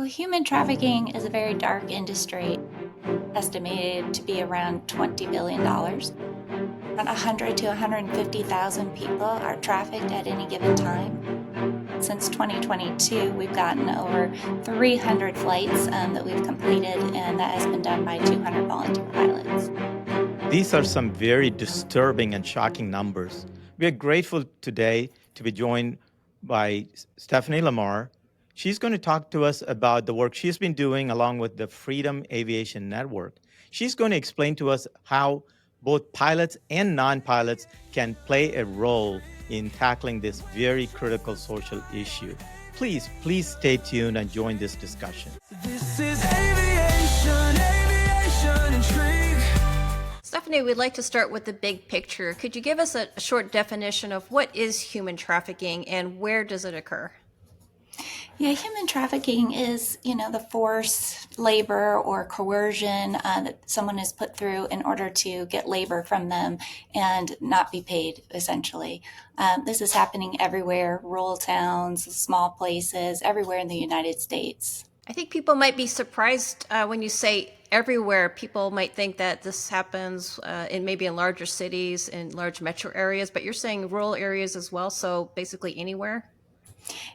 Human trafficking is a very dark industry, estimated to be around $20 billion. Around 100 to 150,000 people are trafficked at any given time. Since 2022, we've gotten over 300 flights that we've completed, and that has been done by 200 volunteer pilots. These are some very disturbing and shocking numbers. We are grateful today to be joined by Stephanie Lamar. She's going to talk to us about the work she's been doing along with the Freedom Aviation Network. She's going to explain to us how both pilots and non-pilots can play a role in tackling this very critical social issue. Please stay tuned and join this discussion. This is Aviation, Intrigue. Stephanie, we'd like to start with the big picture. Could you give us a short definition of what is human trafficking and where does it occur? Yeah, human trafficking is, the forced labor or coercion that someone is put through in order to get labor from them and not be paid, essentially. This is happening everywhere, rural towns, small places, everywhere in the United States. I think people might be surprised when you say everywhere. People might think that this happens maybe in larger cities, in large metro areas, but you're saying rural areas as well, so basically anywhere?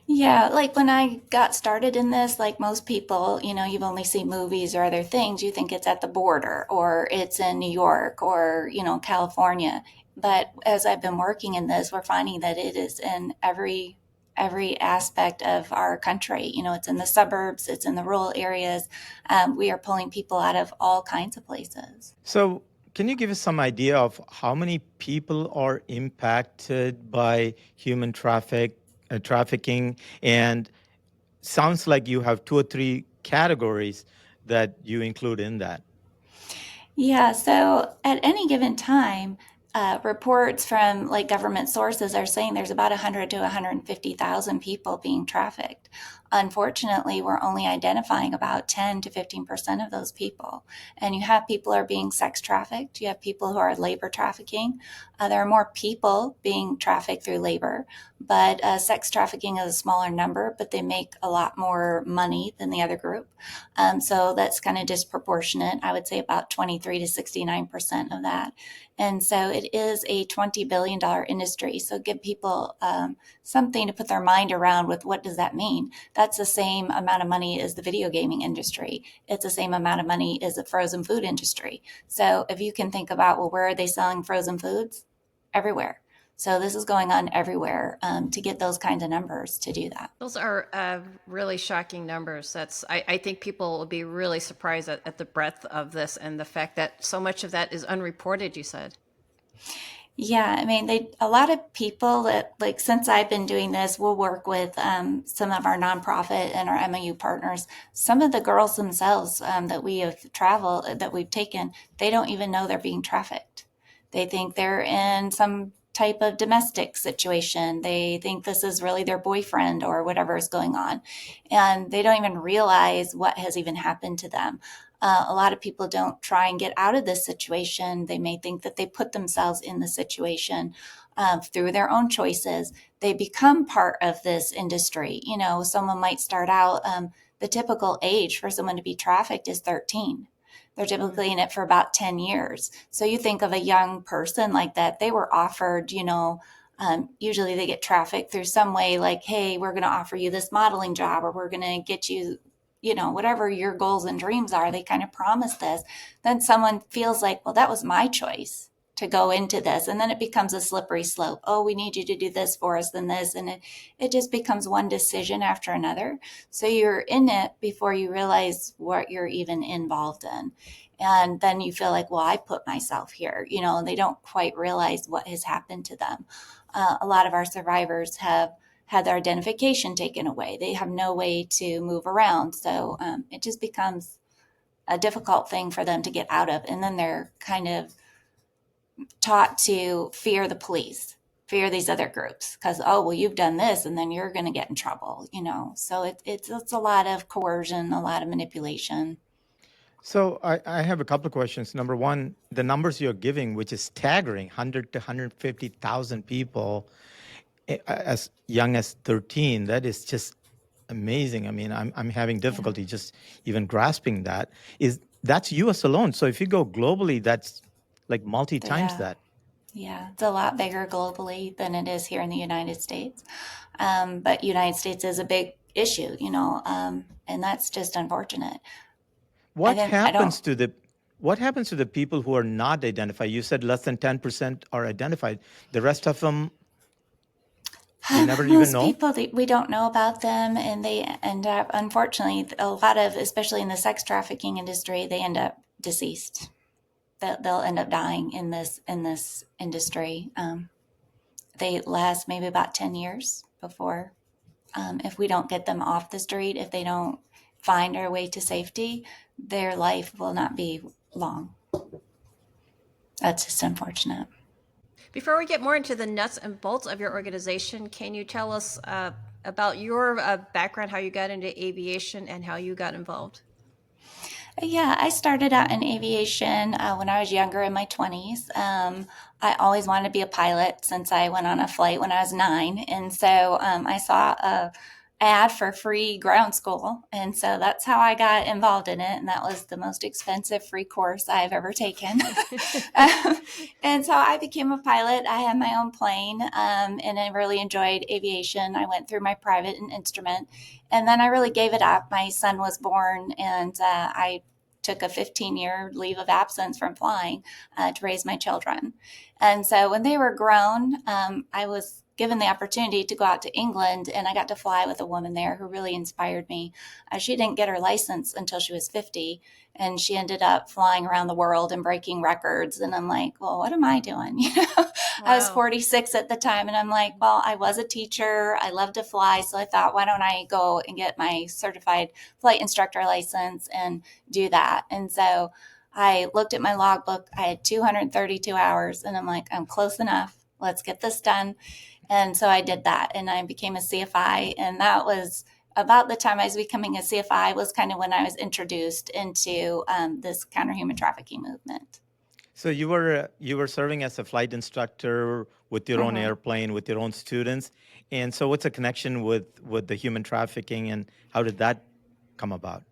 Yeah, like when I got started in this, like most people, you've only seen movies or other things. You think it's at the border or it's in New York or, California. But as I've been working in this, we're finding that it is in every aspect of our country. It's in the suburbs, it's in the rural areas. We are pulling people out of all kinds of places. So can you give us some idea of how many people are impacted by human trafficking? And sounds like you have 2 or 3 categories that you include in that. Yeah, so at any given time, reports from like government sources are saying there's about 100 to 150,000 people being trafficked. Unfortunately, we're only identifying about 10 to 15% of those people. And you have people who are being sex trafficked. You have people who are labor trafficking. There are more people being trafficked through labor, but sex trafficking is a smaller number, but they make a lot more money than the other group. So that's kind of disproportionate. I would say about 23 to 69% of that. And so it is a $20 billion industry. So give people something to put their mind around with what does that mean? That's the same amount of money as the video gaming industry. It's the same amount of money as the frozen food industry. So if you can think about, well, where are they selling frozen foods? Everywhere. So this is going on everywhere to get those kinds of numbers to do that. Those are really shocking numbers. I think people will be really surprised at the breadth of this and the fact that so much of that is unreported, you said. Yeah, I mean, a lot of people that, like, since I've been doing this, we'll work with some of our nonprofit and our MOU partners. Some of the girls themselves that we have that we've taken, they don't even know they're being trafficked. They think they're in some type of domestic situation. They think this is really their boyfriend or whatever is going on. And they don't even realize what has even happened to them. A lot of people don't try and get out of this situation. They may think that they put themselves in the situation through their own choices. They become part of this industry. Someone might start out, the typical age for someone to be trafficked is 13. They're typically in it for about 10 years. So you think of a young person like that, they were offered, usually they get trafficked through some way like, hey, we're going to offer you this modeling job, or we're going to get you, whatever your goals and dreams are, they kind of promise this. Then someone feels like, well, that was my choice to go into this. And then it becomes a slippery slope. Oh, we need you to do this for us, then this. And it just becomes one decision after another. So you're in it before you realize what you're even involved in. And then you feel like, well, I put myself here, and they don't quite realize what has happened to them. A lot of our survivors have had their identification taken away. They have no way to move around. So it just becomes a difficult thing for them to get out of. And then they're kind of taught to fear the police, fear these other groups, because, oh, well, you've done this and then you're going to get in trouble, So it's a lot of coercion, a lot of manipulation. So I have a couple of questions. Number one, the numbers you're giving, which is staggering, 100 to 150,000 people as young as 13, that is just amazing. I mean, I'm having Yeah, difficulty just even grasping that. That's US alone. So if you go globally, that's like multi times yeah, that. yeah. It's a lot bigger globally than it is here in the United States. But United States is a big issue, and that's just unfortunate. I What didn't, I don't, happens to the what happens to the people who are not identified? You said less than 10% are identified. The rest of them, we never even most know. people, we don't know about them, and they end up, unfortunately, a lot of, especially in the sex trafficking industry, they end up deceased. They'll end up dying in this industry. They last maybe about 10 years before, if we don't get them off the street, if they don't find their way to safety, their life will not be long. That's just unfortunate. Before we get more into the nuts and bolts of your organization, can you tell us about your background, how you got into aviation, and how you got involved? Yeah, I started out in aviation when I was younger in my 20s. I always wanted to be a pilot since I went on a flight when I was 9. And so I saw a ad for free ground school. And so that's how I got involved in it. And that was the most expensive free course I've ever taken. And so I became a pilot. I had my own plane, and I really enjoyed aviation. I went through my private and instrument, and then I really gave it up. My son was born, and I took a 15-year leave of absence from flying to raise my children. And so when they were grown, I was given the opportunity to go out to England, and I got to fly with a woman there who really inspired me. She didn't get her license until she was 50, and she ended up flying around the world and breaking records. And I'm like, well, what am I doing? I was Wow. 46 at the time, and I'm like, well, I was a teacher. I love to fly, so I thought, why don't I go and get my certified flight instructor license and do that? And so I looked at my logbook. I had 232 hours, and I'm like, I'm close enough. Let's get this done. And so I did that, and I became a CFI. And that was about the time I was becoming a CFI, was kind of when I was introduced into this counter human trafficking movement. So you were serving as a flight instructor with your own Mm-hmm. airplane, with your own students. And so what's the connection with the human trafficking, and how did that come about?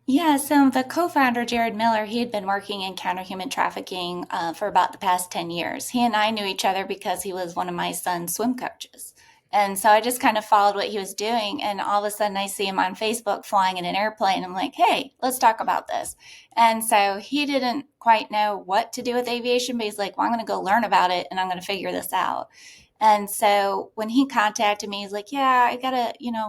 Yeah, so the co-founder, Jared Miller, he had been working in counter human trafficking for about the past 10 years. He and I knew each other because he was one of my son's swim coaches. And so I just kind of followed what he was doing. And all of a sudden I see him on Facebook flying in an airplane. I'm like, hey, let's talk about this. And so he didn't quite know what to do with aviation, but he's like, well, I'm going to go learn about it and I'm going to figure this out. And so when he contacted me, he's like, yeah,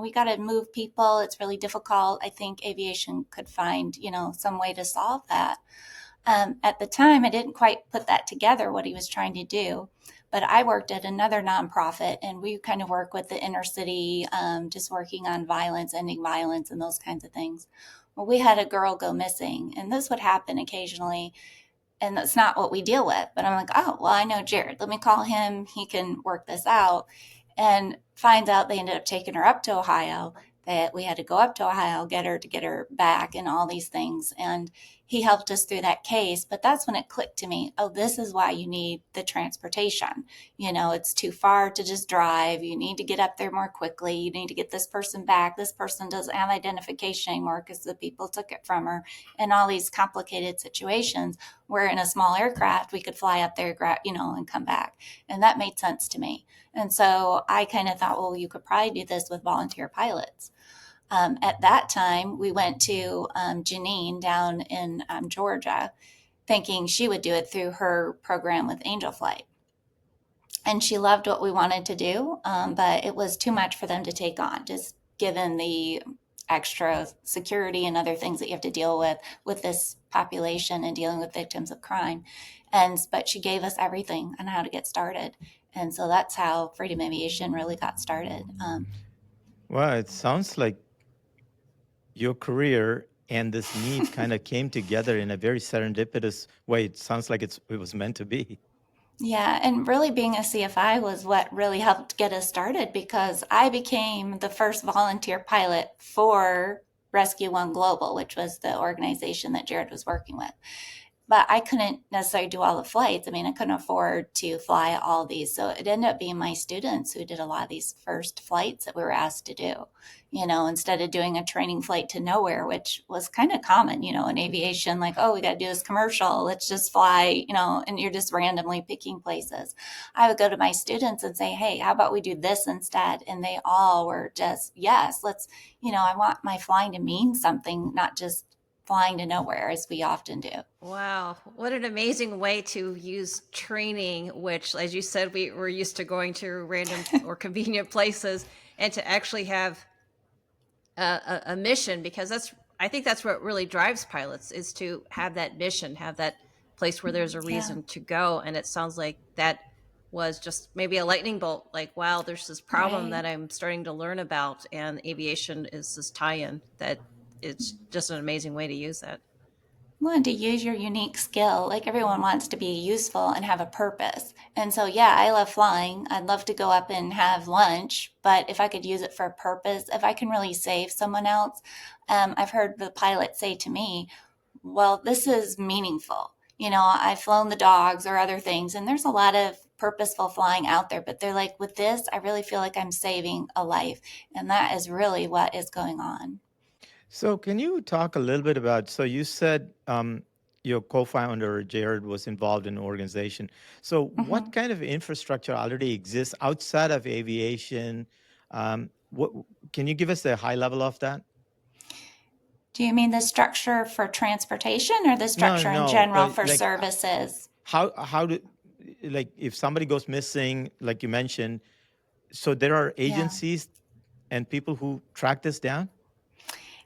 we gotta move people. It's really difficult. I think aviation could find, some way to solve that. At the time, I didn't quite put that together, what he was trying to do. But I worked at another nonprofit, and we kind of work with the inner city, just working on violence, ending violence, and those kinds of things. Well, we had a girl go missing, and this would happen occasionally, and that's not what we deal with. But I'm like, oh, well, I know Jared. Let me call him. He can work this out. And finds out they ended up taking her up to Ohio. That we had to go up to Ohio, get her back, and all these things. And he helped us through that case. But that's when it clicked to me. Oh, this is why you need the transportation. It's too far to just drive. You need to get up there more quickly. You need to get this person back. This person doesn't have identification anymore because the people took it from her, and all these complicated situations where in a small aircraft we could fly up there, and come back. And that made sense to me. And so I kind of thought, well, you could probably do this with volunteer pilots. At that time, we went to Janine down in Georgia, thinking she would do it through her program with Angel Flight. And she loved what we wanted to do, but it was too much for them to take on, just given the extra security and other things that you have to deal with this population and dealing with victims of crime. But she gave us everything on how to get started. And so that's how Freedom Aviation really got started. Well, it sounds like your career and this need kind of came together in a very serendipitous way. It sounds like it was meant to be. Yeah, and really being a CFI was what really helped get us started, because I became the first volunteer pilot for Rescue One Global, which was the organization that Jared was working with. but I couldn't necessarily do all the flights. I mean, I couldn't afford to fly all these. So it ended up being my students who did a lot of these first flights that we were asked to do, instead of doing a training flight to nowhere, which was kind of common, in aviation, like, oh, we got to do this commercial. Let's just fly, and you're just randomly picking places. I would go to my students and say, hey, how about we do this instead? And they all were just, yes, let's, I want my flying to mean something, not just flying to nowhere as we often do. Wow, what an amazing way to use training, which, as you said, we're used to going to random or convenient places, and to actually have a mission, because I think that's what really drives pilots, is to have that mission, have that place where there's a Yeah, reason to go. And it sounds like that was just maybe a lightning bolt, like, wow, there's this problem right. that I'm starting to learn about, and aviation is this tie-in that it's just an amazing way to use that. Want to use your unique skill. Like everyone wants to be useful and have a purpose. And so, yeah, I love flying. I'd love to go up and have lunch, but if I could use it for a purpose, if I can really save someone else, I've heard the pilot say to me, well, this is meaningful. I've flown the dogs or other things, and there's a lot of purposeful flying out there, but they're like, with this, I really feel like I'm saving a life. And that is really what is going on. So, can you talk a little bit about? So, you said your co-founder Jared was involved in an organization. So, what Hmm. kind of infrastructure already exists outside of aviation? What can you give us a high level of that? Do you mean the structure for transportation or the No, structure in no. general for Like, services? how do like if somebody goes missing, like you mentioned, so there are Yeah. agencies and people who track this down?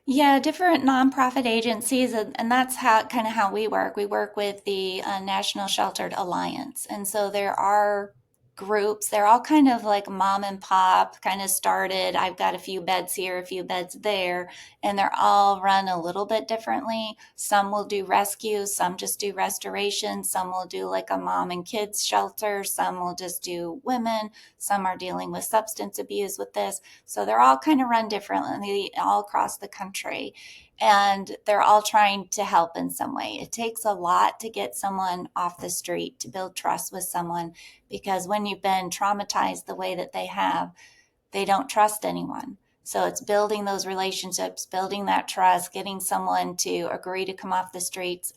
Yeah, different nonprofit agencies, and that's how kind of how we work. We work with the National Sheltered Alliance, and so there are groups. They're all kind of like mom and pop, kind of started. I've got a few beds here, a few beds there, and they're all run a little bit differently. Some will do rescue, some just do restoration, some will do like a mom and kids shelter, some will just do women, some are dealing with substance abuse with this. So they're all kind of run differently all across the country. And they're all trying to help in some way. It takes a lot to get someone off the street, to build trust with someone, because when you've been traumatized the way that they have, they don't trust anyone. So it's building those relationships, building that trust, getting someone to agree to come off the streets.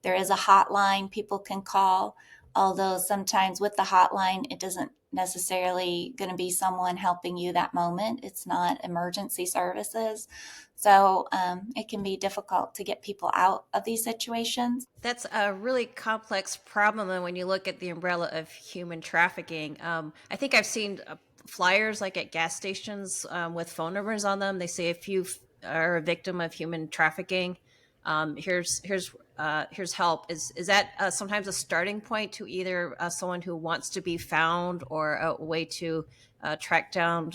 There is a hotline people can call, although sometimes with the hotline, it doesn't necessarily going to be someone helping you that moment. It's not emergency services. So it can be difficult to get people out of these situations. That's a really complex problem. And when you look at the umbrella of human trafficking, I think I've seen flyers like at gas stations with phone numbers on them. They say, if you are a victim of human trafficking, here's help. Is that sometimes a starting point to either someone who wants to be found, or a way to track down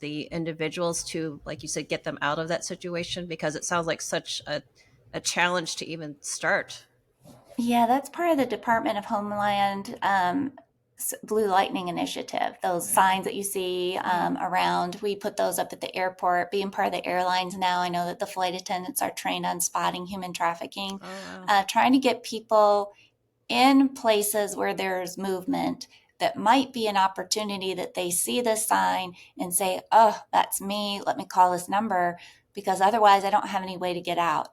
the individuals to, like you said, get them out of that situation? Because it sounds like such a challenge to even start. Yeah, that's part of the Department of Homeland Blue Lightning Initiative. Those signs that you see Hmm. around, we put those up at the airport. Being part of the airlines now, I know that the flight attendants are trained on spotting human trafficking, Oh, wow. trying to get people in places where there's movement that might be an opportunity that they see this sign and say, oh, that's me. Let me call this number because otherwise I don't have any way to get out.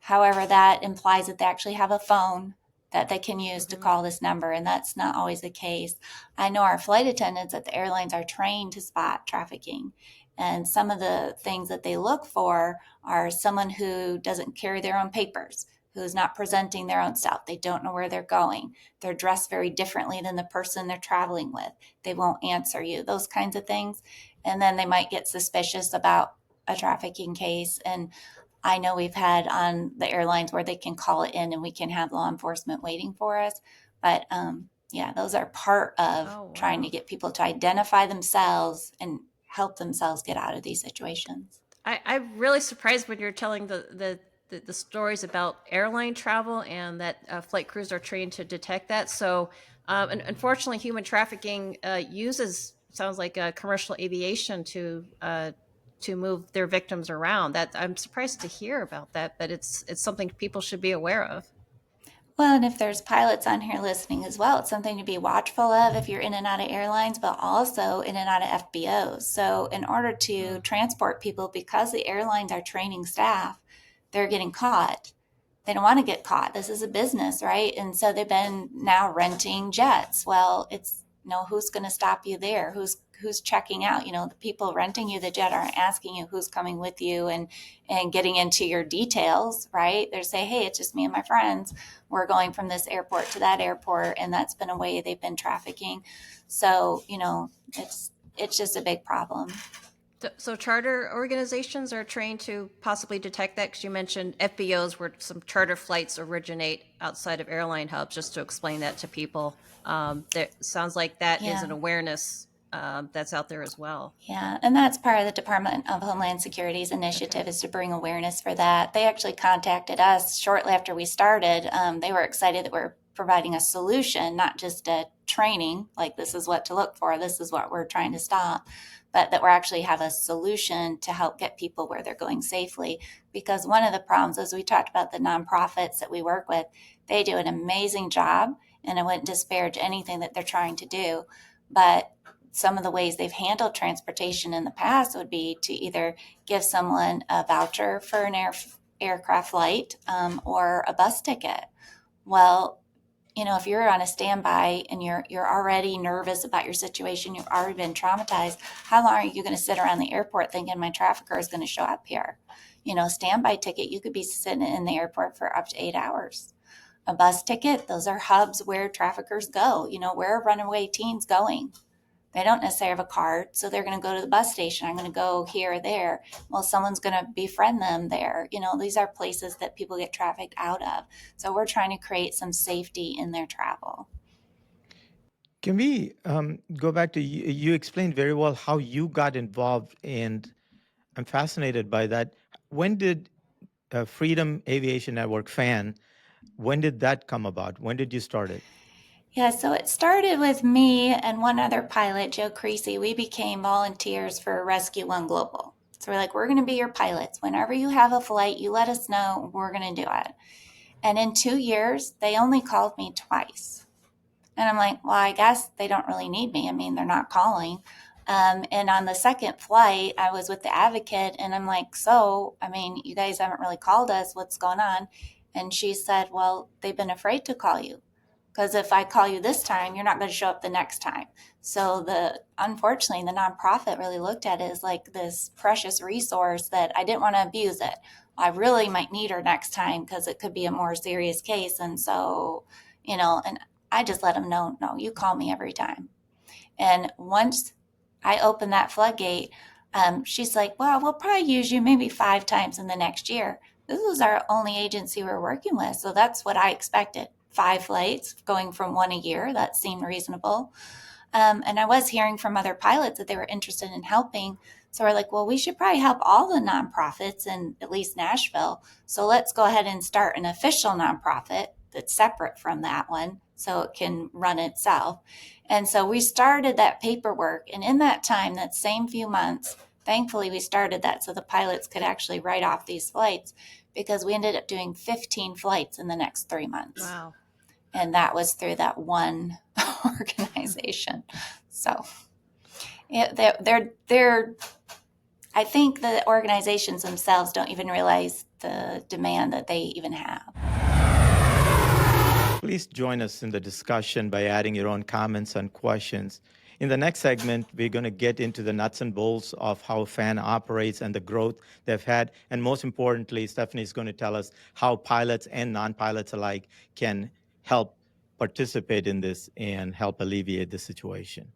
However, that implies that they actually have a phone that they can use to Hmm. call this number, and that's not always the case. I know our flight attendants at the airlines are trained to spot trafficking, and some of the things that they look for are someone who doesn't carry their own papers, who's not presenting their own stuff. They don't know where they're going. They're dressed very differently than the person they're traveling with. They won't answer you, those kinds of things. And then they might get suspicious about a trafficking case. And I know we've had on the airlines where they can call it in and we can have law enforcement waiting for us. But yeah, those are part of Oh, trying to wow. get people to identify themselves and help themselves get out of these situations. I'm really surprised when you're telling the stories about airline travel, and that flight crews are trained to detect that. So, and unfortunately, human trafficking uses, sounds like, commercial aviation to move their victims around. That I'm surprised to hear about that, but it's something people should be aware of. Well, and if there's pilots on here listening as well, it's something to be watchful of if you're in and out of airlines, but also in and out of FBOs. So, in order to transport people, because the airlines are training staff, they're getting caught. They don't want to get caught. This is a business, right? And so they've been now renting jets. Well, it's who's going to stop you there? Who's checking out? The people renting you the jet aren't asking you who's coming with you and getting into your details, right? They say, hey, it's just me and my friends. We're going from this airport to that airport, and that's been a way they've been trafficking. So, it's just a big problem. So charter organizations are trained to possibly detect that, because you mentioned FBOs where some charter flights originate outside of airline hubs, just to explain that to people. That sounds like that is Yeah. an awareness that's out there as well. Yeah, and that's part of the Department of Homeland Security's initiative is to bring awareness for that. They actually contacted us shortly after we started. They were excited that we're providing a solution, not just a training, like this is what to look for, this is what we're trying to stop, but that we actually have a solution to help get people where they're going safely. Because one of the problems, as we talked about the nonprofits that we work with, they do an amazing job, and I wouldn't disparage anything that they're trying to do, but some of the ways they've handled transportation in the past would be to either give someone a voucher for an aircraft flight or a bus ticket. Well, if you're on a standby and you're already nervous about your situation, you've already been traumatized, how long are you going to sit around the airport thinking my trafficker is going to show up here? Standby ticket, you could be sitting in the airport for up to 8 hours. A bus ticket, those are hubs where traffickers go. Where are runaway teens going? They don't necessarily have a card, so they're going to go to the bus station. I'm going to go here or there. Well, someone's going to befriend them there. These are places that people get trafficked out of. So we're trying to create some safety in their travel. Can we go back to you? You explained very well how you got involved, and I'm fascinated by that. When did Freedom Aviation Network FAN, when did that come about? When did you start it? Yeah, so it started with me and one other pilot, Joe Creasy. We became volunteers for Rescue One Global. So we're like, we're going to be your pilots. Whenever you have a flight, you let us know. We're going to do it. And in 2 years, they only called me twice. And I'm like, well, I guess they don't really need me. I mean, they're not calling. And on the second flight, I was with the advocate, and I'm like, so, I mean, you guys haven't really called us. What's going on? And she said, well, they've been afraid to call you, because if I call you this time, you're not going to show up the next time. So unfortunately, the nonprofit really looked at it as like this precious resource that I didn't want to abuse it. I really might need her next time because it could be a more serious case. And so, and I just let them know, no, you call me every time. And once I opened that floodgate, she's like, well, we'll probably use you maybe 5 times in the next year. This was our only agency we're working with. So that's what I expected. 5 flights going from 1 a year. That seemed reasonable. And I was hearing from other pilots that they were interested in helping. So we're like, well, we should probably help all the nonprofits in at least Nashville. So let's go ahead and start an official nonprofit that's separate from that one so it can run itself. And so we started that paperwork. And in that time, that same few months, thankfully we started that so the pilots could actually write off these flights, because we ended up doing 15 flights in the next 3 months. Wow. And that was through that one organization. So they're I think the organizations themselves don't even realize the demand that they even have. Please join us in the discussion by adding your own comments and questions. In the next segment, we're going to get into the nuts and bolts of how FAN operates and the growth they've had. And most importantly, Stephanie is going to tell us how pilots and non-pilots alike can help participate in this and help alleviate the situation.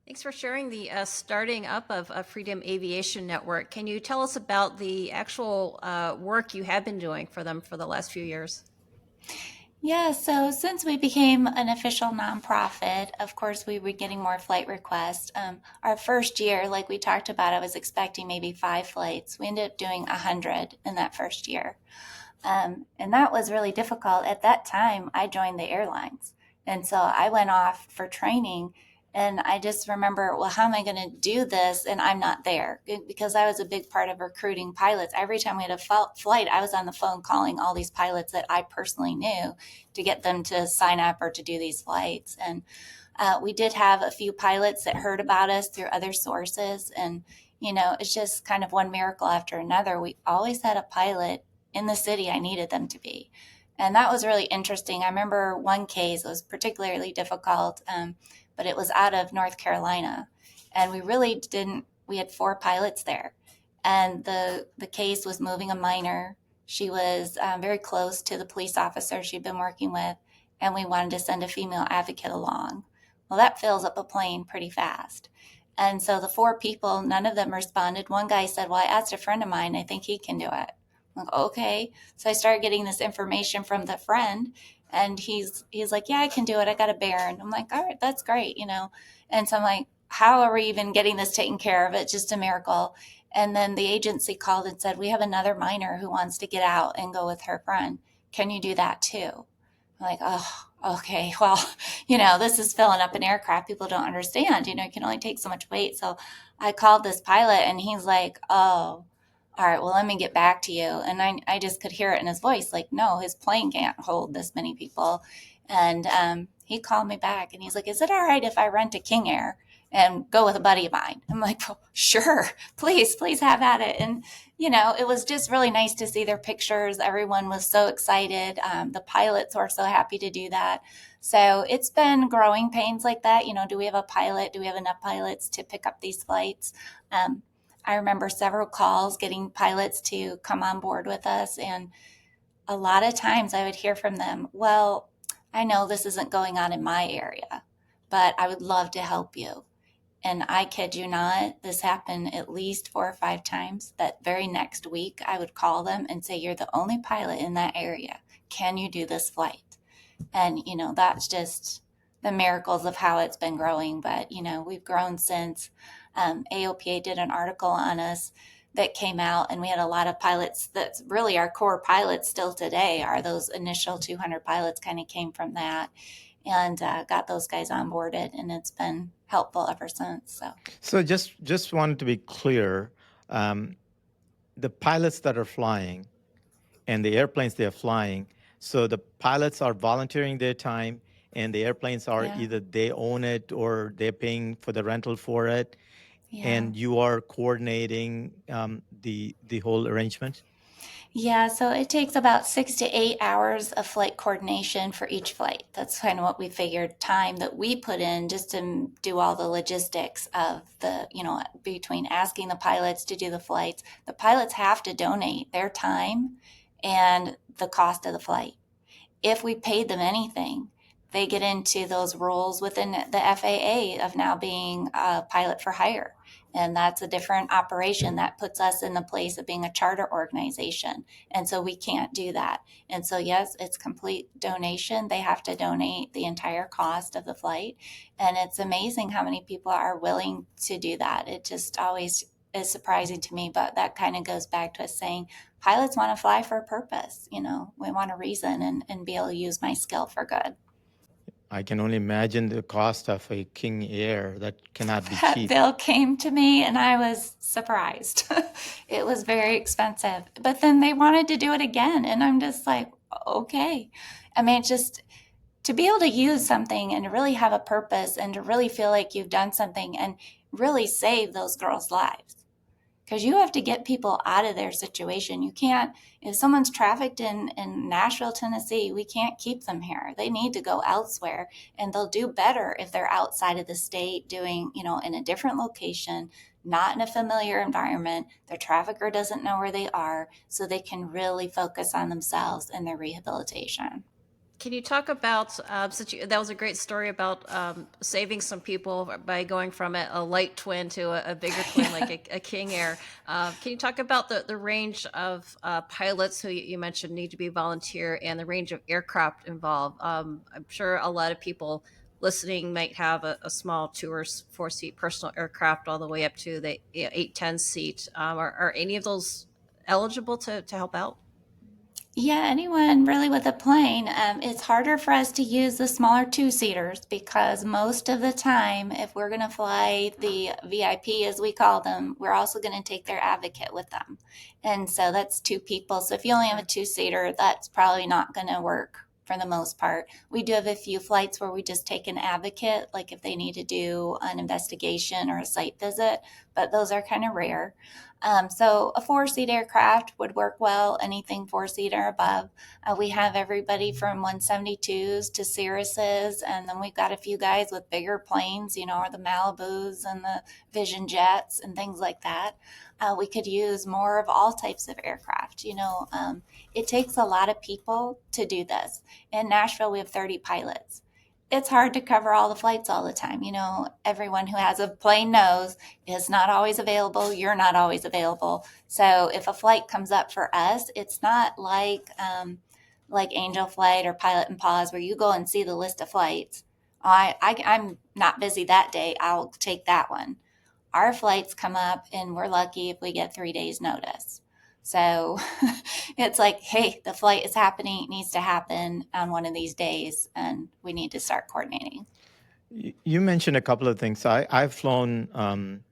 Thanks for sharing the starting up of Freedom Aviation Network. Can you tell us about the actual work you have been doing for them for the last few years? Yeah, so since we became an official nonprofit, of course, we were getting more flight requests. Our first year, like we talked about, I was expecting maybe 5 flights. We ended up doing 100 in that first year. And that was really difficult. At that time, I joined the airlines. And so I went off for training, And I just remember, well, how am I going to do this? And I'm not there because I was a big part of recruiting pilots. Every time we had a flight, I was on the phone calling all these pilots that I personally knew to get them to sign up or to do these flights. And we did have a few pilots that heard about us through other sources. And, it's just kind of one miracle after another. We always had a pilot in the city I needed them to be. And that was really interesting. I remember one case was particularly difficult, but it was out of North Carolina. And we had 4 pilots there. And the case was moving a minor. She was very close to the police officer she'd been working with, and we wanted to send a female advocate along. Well, that fills up a plane pretty fast. And so the 4 people, none of them responded. One guy said, well, I asked a friend of mine, I think he can do it. I'm like, okay. So I started getting this information from the friend, and he's like, yeah, I can do it. I got a bear. And I'm like, all right, that's great. And so I'm like, how are we even getting this taken care of? It's just a miracle. And then the agency called and said, we have another minor who wants to get out and go with her friend. Can you do that too? I'm like, oh, okay. Well, this is filling up an aircraft. People don't understand, you can only take so much weight. So I called this pilot and he's like, oh, all right, well, let me get back to you. And I just could hear it in his voice, like, no, his plane can't hold this many people. And he called me back and he's like, is it all right if I rent a King Air and go with a buddy of mine? I'm like, well, sure, please have at it. And, it was just really nice to see their pictures. Everyone was so excited. The pilots were so happy to do that. So it's been growing pains like that. Do we have a pilot? Do we have enough pilots to pick up these flights? I remember several calls getting pilots to come on board with us. And a lot of times I would hear from them, well, I know this isn't going on in my area, but I would love to help you. And I kid you not, this happened at least 4 or 5 times. That very next week, I would call them and say, you're the only pilot in that area. Can you do this flight? And, that's just the miracles of how it's been growing. But, we've grown since. AOPA did an article on us that came out, and we had a lot of pilots. That's really our core pilots still today, are those initial 200 pilots kind of came from that, and got those guys onboarded, and it's been helpful ever since. So just wanted to be clear, the pilots that are flying and the airplanes they're flying, so the pilots are volunteering their time and the airplanes are Yeah. either they own it or they're paying for the rental for it, Yeah. and you are coordinating the whole arrangement? Yeah, so it takes about 6 to 8 hours of flight coordination for each flight. That's kind of what we figured, time that we put in just to do all the logistics of between asking the pilots to do the flights. The pilots have to donate their time and the cost of the flight. If we paid them anything, they get into those roles within the FAA of now being a pilot for hire. And that's a different operation that puts us in the place of being a charter organization. And so we can't do that. And so, yes, it's complete donation. They have to donate the entire cost of the flight. And it's amazing how many people are willing to do that. It just always is surprising to me. But that kind of goes back to us saying, pilots want to fly for a purpose. We want a reason and be able to use my skill for good. I can only imagine the cost of a King Air. That cannot be That cheap. bill came to me and I was surprised. It was very expensive. But then they wanted to do it again. And I'm just like, okay. I mean, just to be able to use something and to really have a purpose and to really feel like you've done something and really save those girls' lives. Because you have to get people out of their situation. You can't, if someone's trafficked in Nashville, Tennessee, we can't keep them here. They need to go elsewhere, and they'll do better if they're outside of the state doing, in a different location, not in a familiar environment. Their trafficker doesn't know where they are, so they can really focus on themselves and their rehabilitation. Can you talk about that was a great story about saving some people by going from a light twin to a bigger twin like a King Air. Can you talk about the range of pilots who you mentioned need to be volunteer and the range of aircraft involved? I'm sure a lot of people listening might have a small 2 or 4 seat personal aircraft all the way up to the 8, 10 seat. Are any of those eligible to help out? Yeah, anyone really with a plane. It's harder for us to use the smaller two-seaters because most of the time, if we're going to fly the VIP, as we call them, we're also going to take their advocate with them. And so that's two people. So if you only have a two-seater, that's probably not going to work for the most part. We do have a few flights where we just take an advocate, like if they need to do an investigation or a site visit, but those are kind of rare. So a four-seat aircraft would work well, anything four-seat or above. We have everybody from 172s to Cirruses, and then we've got a few guys with bigger planes, or the Malibus and the Vision Jets and things like that. We could use more of all types of aircraft. It takes a lot of people to do this. In Nashville, we have 30 pilots. It's hard to cover all the flights all the time. Everyone who has a plane knows is not always available. You're not always available. So if a flight comes up for us, it's not like Angel Flight or Pilot and Pause where you go and see the list of flights. I'm not busy that day. I'll take that one. Our flights come up, and we're lucky if we get 3 days notice. So it's like, hey, the flight is happening. It needs to happen on one of these days, and we need to start coordinating. You mentioned a couple of things. I've flown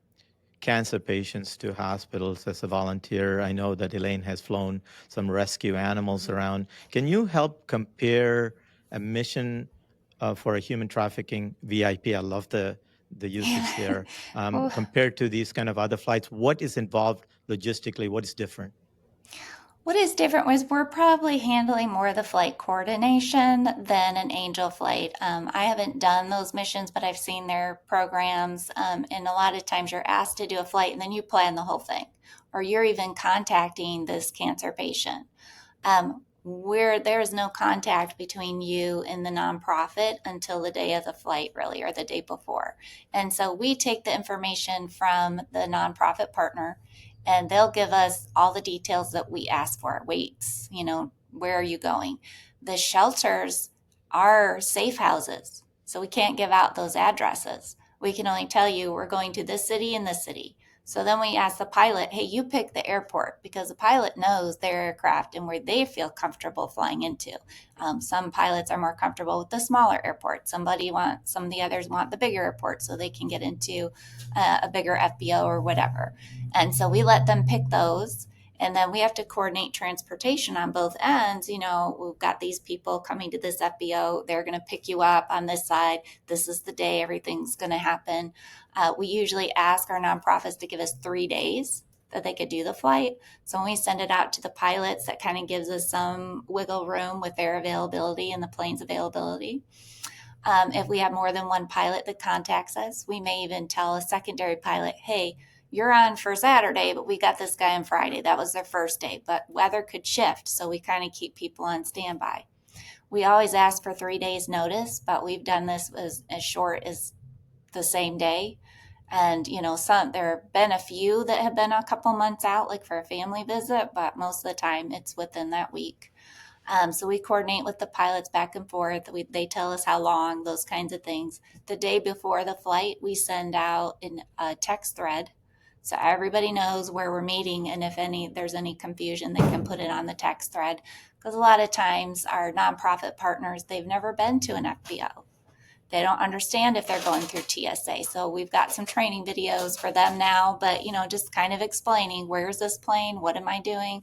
cancer patients to hospitals as a volunteer. I know that Elaine has flown some rescue animals around. Can you help compare a mission for a human trafficking VIP? I love the usage there. Oh, Compared to these kind of other flights, what is involved logistically? What is different? what is different was we're probably handling more of the flight coordination than an Angel flight. I haven't done those missions, but I've seen their programs. And a lot of times you're asked to do a flight and then you plan the whole thing, or you're even contacting this cancer patient. Where there's no contact between you and the nonprofit until the day of the flight, really, or the day before. And so we take the information from the nonprofit partner, and they'll give us all the details that we ask for, weights, where are you going? The shelters are safe houses, so we can't give out those addresses. We can only tell you we're going to this city and this city. So then we ask the pilot, hey, you pick the airport, because the pilot knows their aircraft and where they feel comfortable flying into. Some pilots are more comfortable with the smaller airport. Some of the others want the bigger airport so they can get into a bigger FBO or whatever. And so we let them pick those. And then we have to coordinate transportation on both ends. We've got these people coming to this FBO. They're going to pick you up on this side. This is the day everything's going to happen. We usually ask our nonprofits to give us 3 days that they could do the flight. So when we send it out to the pilots, that kind of gives us some wiggle room with their availability and the plane's availability. If we have more than one pilot that contacts us, we may even tell a secondary pilot, hey, you're on for Saturday, but we got this guy on Friday. That was their first day, but weather could shift. So we kind of keep people on standby. We always ask for 3 days notice, but we've done this as short as the same day. And there have been a few that have been a couple months out, like for a family visit, but most of the time it's within that week. So we coordinate with the pilots back and forth. They tell us how long, those kinds of things. The day before the flight, we send out a text thread, so everybody knows where we're meeting, and if there's any confusion, they can put it on the text thread. Because a lot of times our nonprofit partners, they've never been to an FBO. They don't understand if they're going through TSA. So we've got some training videos for them now, but just kind of explaining, where's this plane? What am I doing?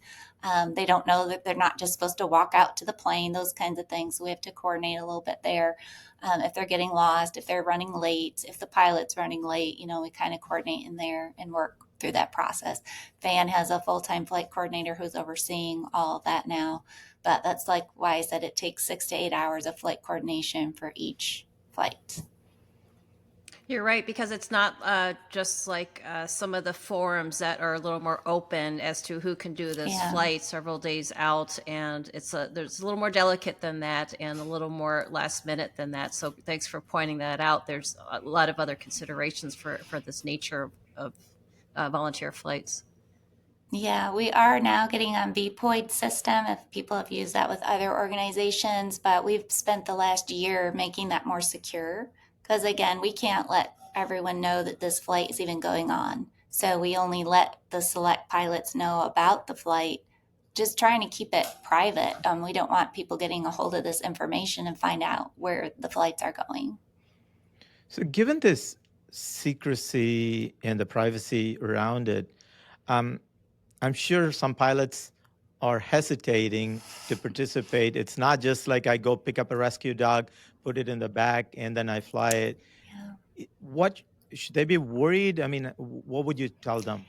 They don't know that they're not just supposed to walk out to the plane, those kinds of things. So we have to coordinate a little bit there. If they're getting lost, if they're running late, if the pilot's running late, we kind of coordinate in there and work through that process. Van has a full-time flight coordinator who's overseeing all of that now. But that's like why I said it takes 6 to 8 hours of flight coordination for each flight. You're right, because it's not just like some of the forums that are a little more open as to who can do this Yeah. flight several days out, and there's a little more delicate than that and a little more last minute than that. So thanks for pointing that out. There's a lot of other considerations for this nature of volunteer flights. Yeah, we are now getting on VPOID system if people have used that with other organizations, but we've spent the last year making that more secure because again, we can't let everyone know that this flight is even going on. So we only let the select pilots know about the flight just trying to keep it private. We don't want people getting a hold of this information and find out where the flights are going. So, given this secrecy and the privacy around it, um, I'm sure some pilots are hesitating to participate. It's not just like I go pick up a rescue dog, put it in the back, and then I fly it. What should they be worried? I mean, what would you tell them?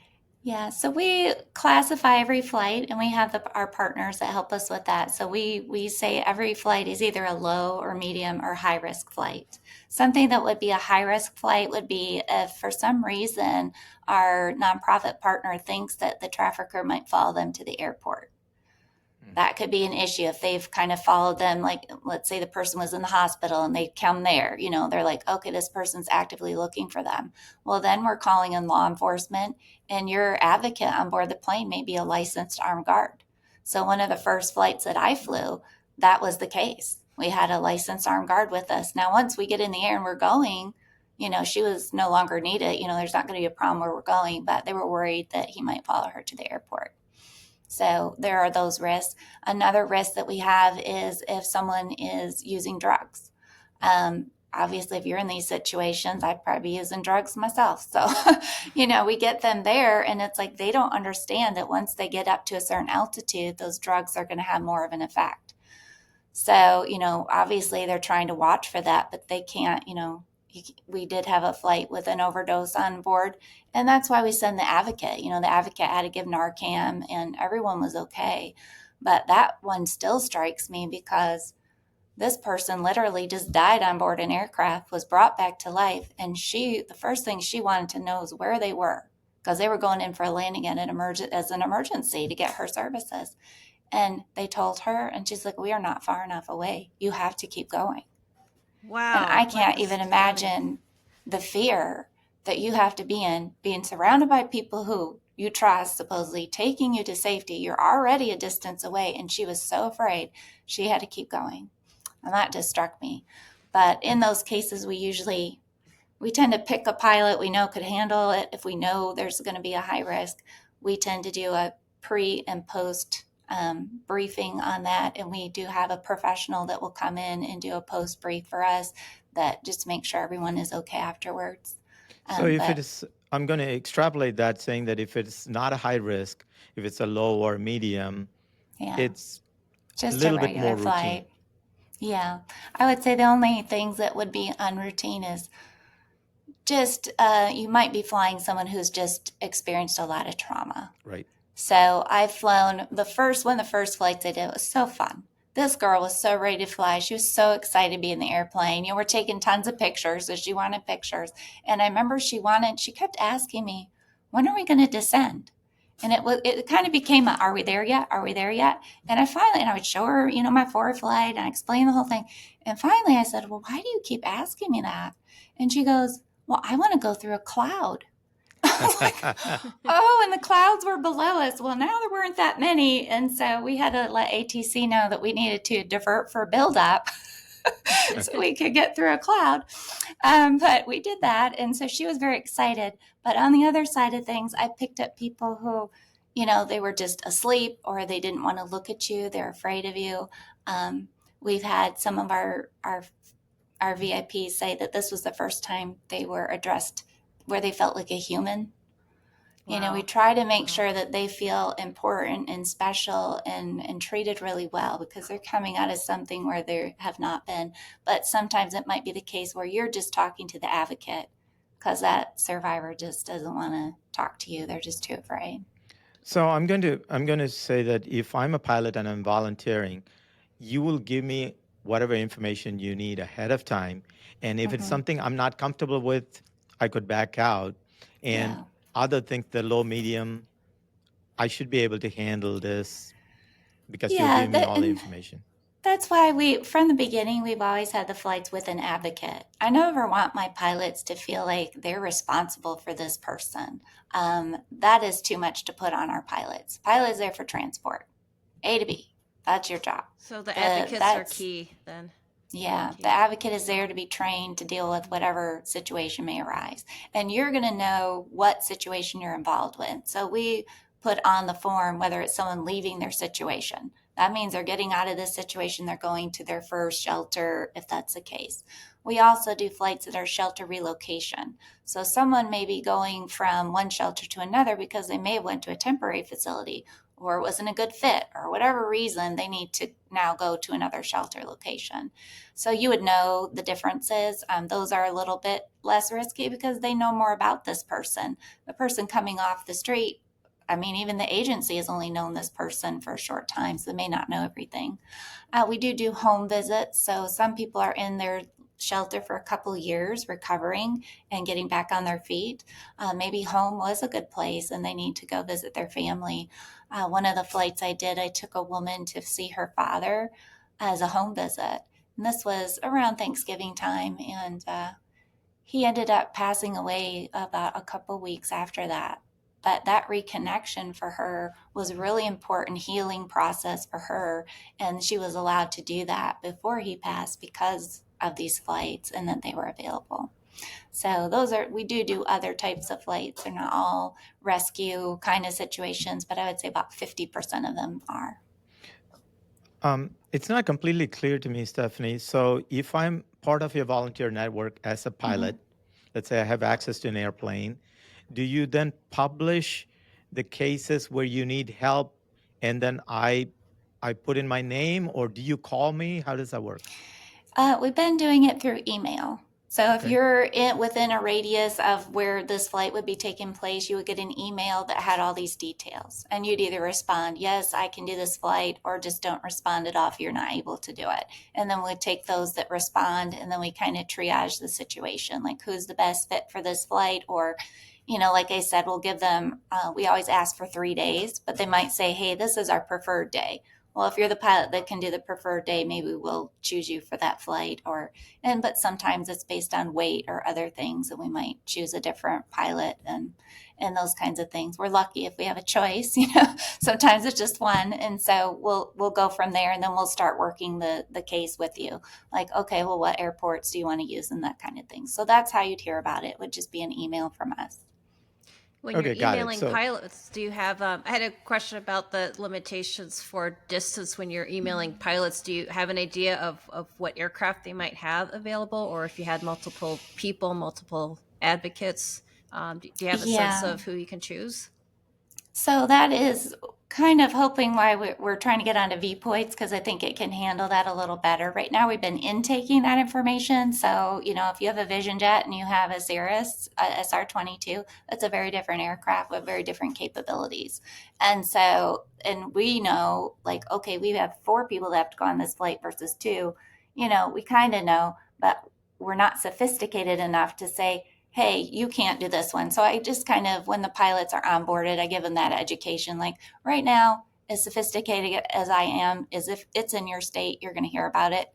Yeah, so we classify every flight, and we have our partners that help us with that. So we say every flight is either a low or medium or high risk flight. Something that would be a high risk flight would be if for some reason our nonprofit partner thinks that the trafficker might follow them to the airport. That could be an issue if they've kind of followed them. Like, let's say the person was in the hospital and they come there, they're like, okay, this person's actively looking for them. Well, then we're calling in law enforcement, and your advocate on board the plane may be a licensed armed guard. So one of the first flights that I flew, that was the case. We had a licensed armed guard with us. Now, once we get in the air and we're going, she was no longer needed. There's not going to be a problem where we're going, but they were worried that he might follow her to the airport. So there are those risks. Another risk that we have is if someone is using drugs. Obviously, if you're in these situations, I'd probably be using drugs myself. So, we get them there, and it's like they don't understand that once they get up to a certain altitude, those drugs are going to have more of an effect. So, obviously they're trying to watch for that, but they can't, we did have a flight with an overdose on board, and that's why we send the advocate. The advocate had to give Narcan, and everyone was okay. But that one still strikes me because this person literally just died on board an aircraft, was brought back to life, and the first thing she wanted to know is where they were, because they were going in for a landing as an emergency to get her services. And they told her, and she's like, "We are not far enough away. You have to keep going." And I Wow, can't that's even funny. imagine the fear that you have to be in, being surrounded by people who you trust, supposedly taking you to safety. You're already a distance away. And she was so afraid she had to keep going. And that just struck me. But in those cases, we tend to pick a pilot we know could handle it. If we know there's going to be a high risk, we tend to do a pre and post briefing on that. And we do have a professional that will come in and do a post brief for us that just make sure everyone is okay afterwards. So if it But is, I'm going to extrapolate that, saying that if it's not a high risk, if it's a low or medium, yeah, it's a just a little bit more regular routine. flight. Yeah, I would say the only things that would be unroutine is just you might be flying someone who's just experienced a lot of trauma. Right. So I've flown one of the first flights I did was so fun. This girl was so ready to fly. She was so excited to be in the airplane. We're taking tons of pictures, so she wanted pictures. And I remember she kept asking me, when are we going to descend? And it kind of became are we there yet? Are we there yet? And I would show her, my forward flight, and I explained the whole thing. And finally I said, well, why do you keep asking me that? And she goes, well, I want to go through a cloud. I was like, oh, and the clouds were below us. Well, now there weren't that many. And so we had to let ATC know that we needed to divert for buildup so we could get through a cloud. But we did that. And so she was very excited. But on the other side of things, I picked up people who, they were just asleep or they didn't want to look at you. They're afraid of you. We've had some of our VIPs say that this was the first time they were addressed where they felt like a human. We Wow. try to make Wow. sure that they feel important and special and treated really well because they're coming out of something where they have not been. But sometimes it might be the case where you're just talking to the advocate because that survivor just doesn't want to talk to you. They're just too afraid. So I'm going to say that if I'm a pilot and I'm volunteering, you will give me whatever information you need ahead of time. And if it's Mm-hmm. something I'm not comfortable with, I could back out. And Yeah. other things, the low, medium, I should be able to handle this because you'll Yeah. give me all the information. That's why from the beginning, we've always had the flights with an advocate. I never want my pilots to feel like they're responsible for this person. That is too much to put on our pilots. Pilot's there for transport, A to B. That's your job. So the advocates are That's key then. Yeah, Key. the advocate is there to be trained to deal with whatever situation may arise. And you're going to know what situation you're involved with. So we put on the form whether it's someone leaving their situation. That means they're getting out of this situation, they're going to their first shelter, if that's the case. We also do flights that are shelter relocation. So someone may be going from one shelter to another because they may have went to a temporary facility or it wasn't a good fit or whatever reason, they need to now go to another shelter location. So you would know the differences. Those are a little bit less risky because they know more about this person. The person coming off the street, I mean, even the agency has only known this person for a short time, so they may not know everything. We do home visits. So some people are in their shelter for a couple years recovering and getting back on their feet. Maybe home was a good place and they need to go visit their family. One of the flights I did, I took a woman to see her father as a home visit. And this was around Thanksgiving time. And he ended up passing away about a couple weeks after that. But that reconnection for her was a really important healing process for her. And she was allowed to do that before he passed because of these flights and that they were available. So we do other types of flights. They're not all rescue kind of situations, but I would say about 50% of them are. It's not completely clear to me, Stephanie. So if I'm part of your volunteer network as a Mm-hmm. pilot, let's say I have access to an airplane, do you then publish the cases where you need help and then I put in my name, or do you call me? How does that work? We've been doing it through email. So if Okay. you're within a radius of where this flight would be taking place, you would get an email that had all these details. And you'd either respond, yes, I can do this flight, or just don't respond at all if you're not able to do it. And then we'd take those that respond and then we kind of triage the situation, like who's the best fit for this flight. Or, like I said, we'll give them, we always ask for 3 days, but they might say, hey, this is our preferred day. Well, if you're the pilot that can do the preferred day, maybe we'll choose you for that flight. But sometimes it's based on weight or other things, and we might choose a different pilot and those kinds of things. We're lucky if we have a choice. Sometimes it's just one, and so we'll go from there, and then we'll start working the case with you. Like, okay, well, what airports do you want to use, and that kind of thing. So that's how you'd hear about it. It would just be an email from us. When you're Okay, got it. emailing So pilots, do you have? I had a question about the limitations for distance when you're emailing pilots. Do you have an idea of what aircraft they might have available, or if you had multiple people, multiple advocates? Do you have a sense Yeah. of who you can choose? So that is kind of hoping why we're trying to get onto VPoints because I think it can handle that a little better. Right now, we've been intaking that information. So, if you have a Vision Jet and you have a Cirrus, a SR-22, that's a very different aircraft with very different capabilities. And so, and we know, like, okay, we have 4 people that have to go on this flight versus 2. We kind of know, but we're not sophisticated enough to say, hey, you can't do this one. So I just kind of, when the pilots are onboarded, I give them that education. Like right now, as sophisticated as I am, is if it's in your state, you're going to hear about it.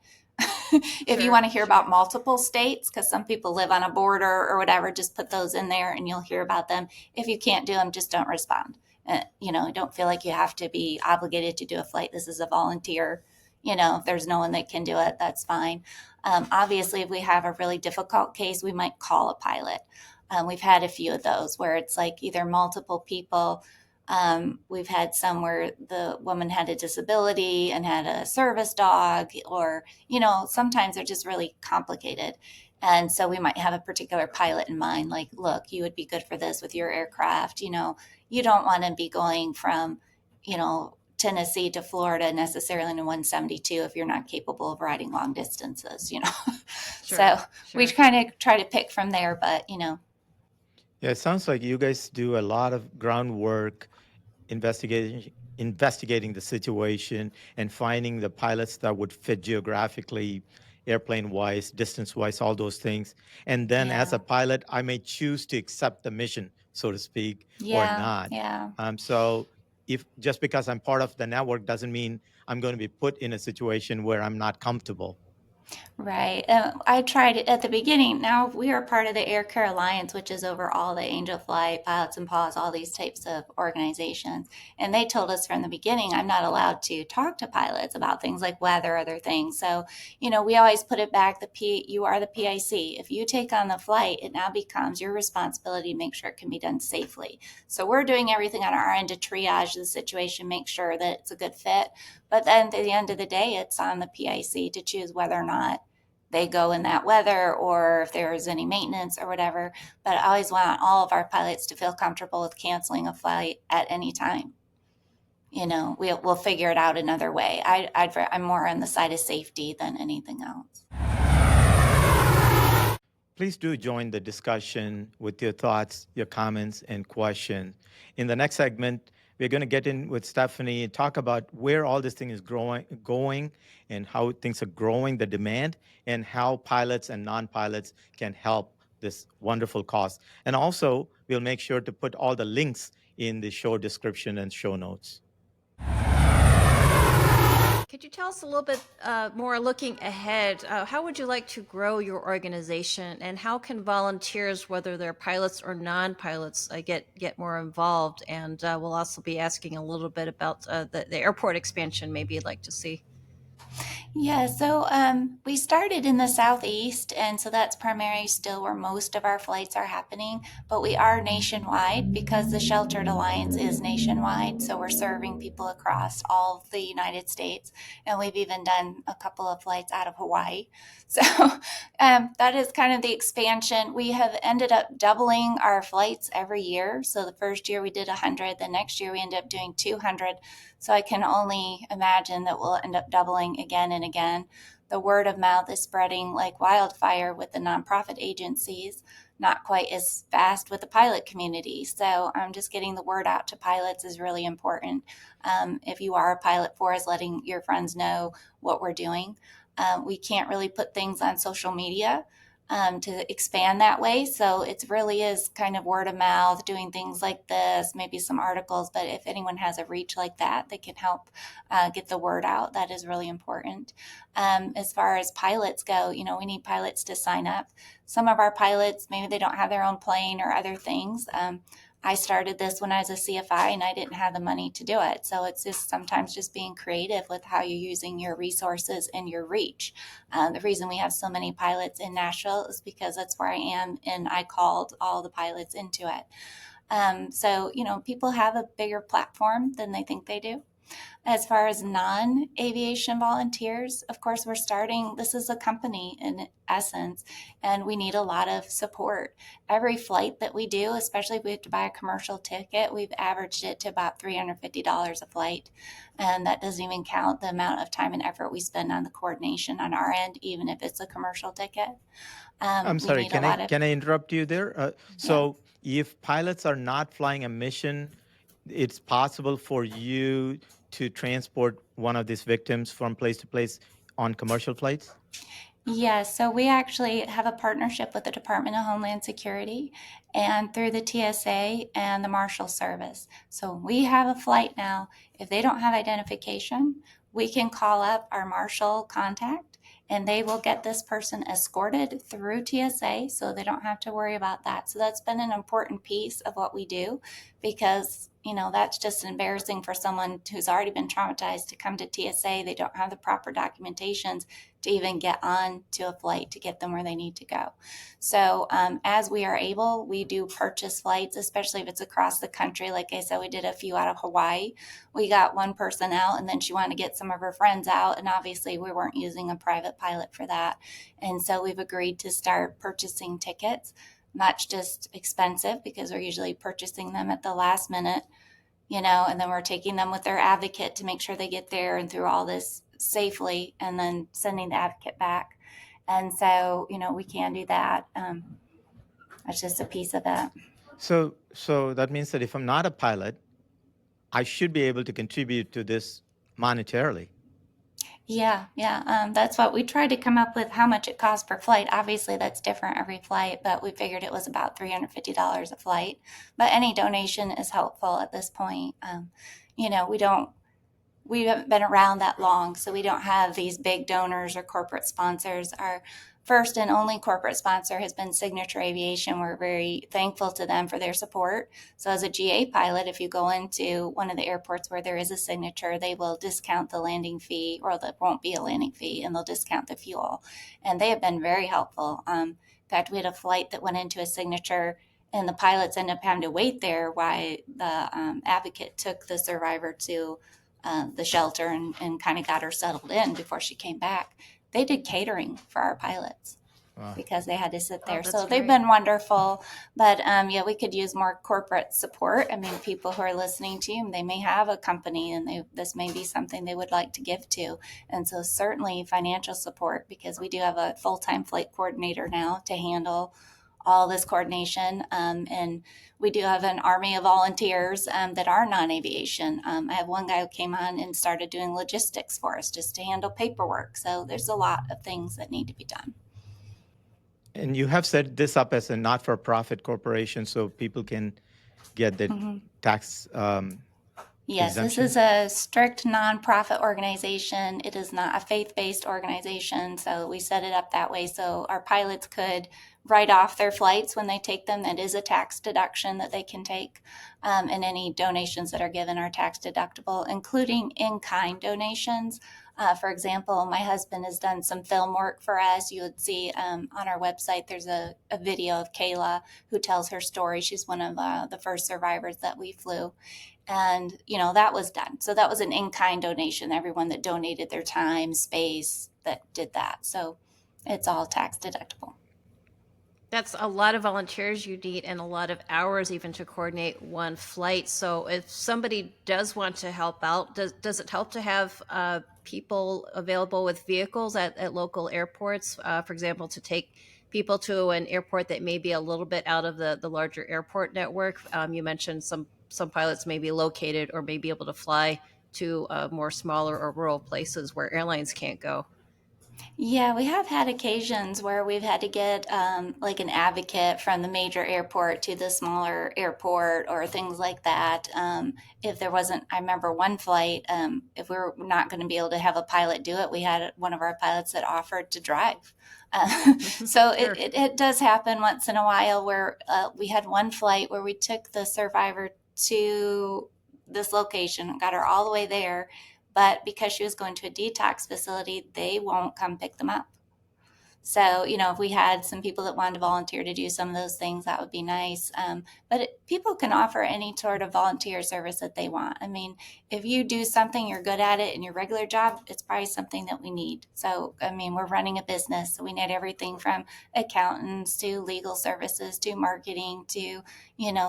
If you Sure, want to hear sure. about multiple states, because some people live on a border or whatever, just put those in there and you'll hear about them. If you can't do them, just don't respond. Don't feel like you have to be obligated to do a flight. This is a volunteer. If there's no one that can do it, that's fine. Obviously, if we have a really difficult case, we might call a pilot. We've had a few of those where it's like either multiple people. We've had some where the woman had a disability and had a service dog, or, sometimes they're just really complicated. And so we might have a particular pilot in mind, like, look, you would be good for this with your aircraft. You don't want to be going from, Tennessee to Florida necessarily in a 172 if you're not capable of riding long distances. Sure, So we sure. kind of try to pick from there, but yeah, it sounds like you guys do a lot of groundwork investigating the situation and finding the pilots that would fit geographically, airplane wise, distance wise, all those things. And then as a yeah, pilot, I may choose to accept the mission, so to speak, or yeah, not. yeah. So if just because I'm part of the network doesn't mean I'm going to be put in a situation where I'm not comfortable. Right. I tried it at the beginning. Now we are part of the Air Care Alliance, which is over all the Angel Flight, Pilots and Paws, all these types of organizations. And they told us from the beginning, I'm not allowed to talk to pilots about things like weather, other things. So, we always put it back. You are the PIC. If you take on the flight, it now becomes your responsibility to make sure it can be done safely. So we're doing everything on our end to triage the situation, make sure that it's a good fit. But then at the end of the day, it's on the PIC to choose whether or not they go in that weather or if there's any maintenance or whatever. But I always want all of our pilots to feel comfortable with canceling a flight at any time. We'll figure it out another way. I'm more on the side of safety than anything else. Please do join the discussion with your thoughts, your comments, and questions. In the next segment, we're going to get in with Stephanie and talk about where all this thing is going, and how things are growing, the demand, and how pilots and non-pilots can help this wonderful cause. And also, we'll make sure to put all the links in the show description and show notes. Could you tell us a little bit more looking ahead? How would you like to grow your organization, and how can volunteers, whether they're pilots or non-pilots, get more involved? And we'll also be asking a little bit about the airport expansion maybe you'd like to see. Yeah, so we started in the southeast, and so that's primarily still where most of our flights are happening. But we are nationwide because the Sheltered Alliance is nationwide. So we're serving people across all of the United States, and we've even done a couple of flights out of Hawaii. So that is kind of the expansion. We have ended up doubling our flights every year. So the first year we did 100, the next year we ended up doing 200. So I can only imagine that we'll end up doubling again and again. The word of mouth is spreading like wildfire with the nonprofit agencies, not quite as fast with the pilot community. So just getting the word out to pilots is really important. If you are a pilot for us, letting your friends know what we're doing. We can't really put things on social media to expand that way. So it really is kind of word of mouth, doing things like this, maybe some articles. But if anyone has a reach like that, they can help get the word out. That is really important. As far as pilots go, we need pilots to sign up. Some of our pilots, maybe they don't have their own plane or other things. I started this when I was a CFI and I didn't have the money to do it. So it's just sometimes just being creative with how you're using your resources and your reach. The reason we have so many pilots in Nashville is because that's where I am, and I called all the pilots into it. So, people have a bigger platform than they think they do. As far as non-aviation volunteers, of course, this is a company in essence, and we need a lot of support. Every flight that we do, especially if we have to buy a commercial ticket, we've averaged it to about $350 a flight. And that doesn't even count the amount of time and effort we spend on the coordination on our end, even if it's a commercial ticket. I'm We sorry, need a lot of, can I interrupt you there? So if pilots are not flying a mission, it's possible for you to transport one of these victims from place to place on commercial flights? Yes, so we actually have a partnership with the Department of Homeland Security and through the TSA and the Marshal Service. So we have a flight now. If they don't have identification, we can call up our Marshal contact and they will get this person escorted through TSA so they don't have to worry about that. So that's been an important piece of what we do because, that's just embarrassing for someone who's already been traumatized to come to TSA. They don't have the proper documentations to even get on to a flight to get them where they need to go. So as we are able, we do purchase flights, especially if it's across the country. Like I said, we did a few out of Hawaii. We got one person out and then she wanted to get some of her friends out. And obviously we weren't using a private pilot for that. And so we've agreed to start purchasing tickets. That's just expensive because we're usually purchasing them at the last minute, and then we're taking them with their advocate to make sure they get there and through all this safely and then sending the advocate back. And so, we can do that. That's just a piece of it. So that means that if I'm not a pilot, I should be able to contribute to this monetarily. Yeah. That's what we tried to come up with, how much it costs per flight. Obviously, that's different every flight, but we figured it was about $350 a flight. But any donation is helpful at this point. We don't we haven't been around that long, so we don't have these big donors or corporate sponsors. Our first and only corporate sponsor has been Signature Aviation. We're very thankful to them for their support. So as a GA pilot, if you go into one of the airports where there is a Signature, they will discount the landing fee, or there won't be a landing fee, and they'll discount the fuel. And they have been very helpful. In fact, we had a flight that went into a Signature, and the pilots ended up having to wait there while the advocate took the survivor to the shelter and kind of got her settled in before she came back. They did catering for our pilots. Wow. Because they had to sit there. So they've been wonderful. But yeah, we could use more corporate support. I mean, people who are listening to you, they may have a company and this may be something they would like to give to. And so certainly financial support, because we do have a full-time flight coordinator now to handle all this coordination. And we do have an army of volunteers that are non-aviation. I have one guy who came on and started doing logistics for us just to handle paperwork. So there's a lot of things that need to be done. And you have set this up as a not-for-profit corporation so people can get the tax Yes, exemption? This is a strict nonprofit organization. It is not a faith-based organization, so we set it up that way so our pilots could write off their flights when they take them. That is a tax deduction that they can take, and any donations that are given are tax deductible, including in-kind donations. For example, my husband has done some film work for us. You would see on our website, there's a video of Kayla who tells her story. She's one of the first survivors that we flew. And, that was done. So that was an in-kind donation, everyone that donated their time, space, that did that. So it's all tax deductible. That's a lot of volunteers you need and a lot of hours even to coordinate one flight. So if somebody does want to help out, does it help to have people available with vehicles at local airports, for example, to take people to an airport that may be a little bit out of the larger airport network? You mentioned some pilots may be located or may be able to fly to more smaller or rural places where airlines can't go. Yeah, we have had occasions where we've had to get like an advocate from the major airport to the smaller airport or things like that. If there wasn't, I remember one flight, if we were not going to be able to have a pilot do it, we had one of our pilots that offered to drive. So Sure. it does happen once in a while where we had one flight where we took the survivor to this location, got her all the way there. But because she was going to a detox facility, they won't come pick them up. So, if we had some people that wanted to volunteer to do some of those things, that would be nice. But people can offer any sort of volunteer service that they want. I mean, if you do something, you're good at it in your regular job, it's probably something that we need. So, I mean, we're running a business, so we need everything from accountants to legal services to marketing to,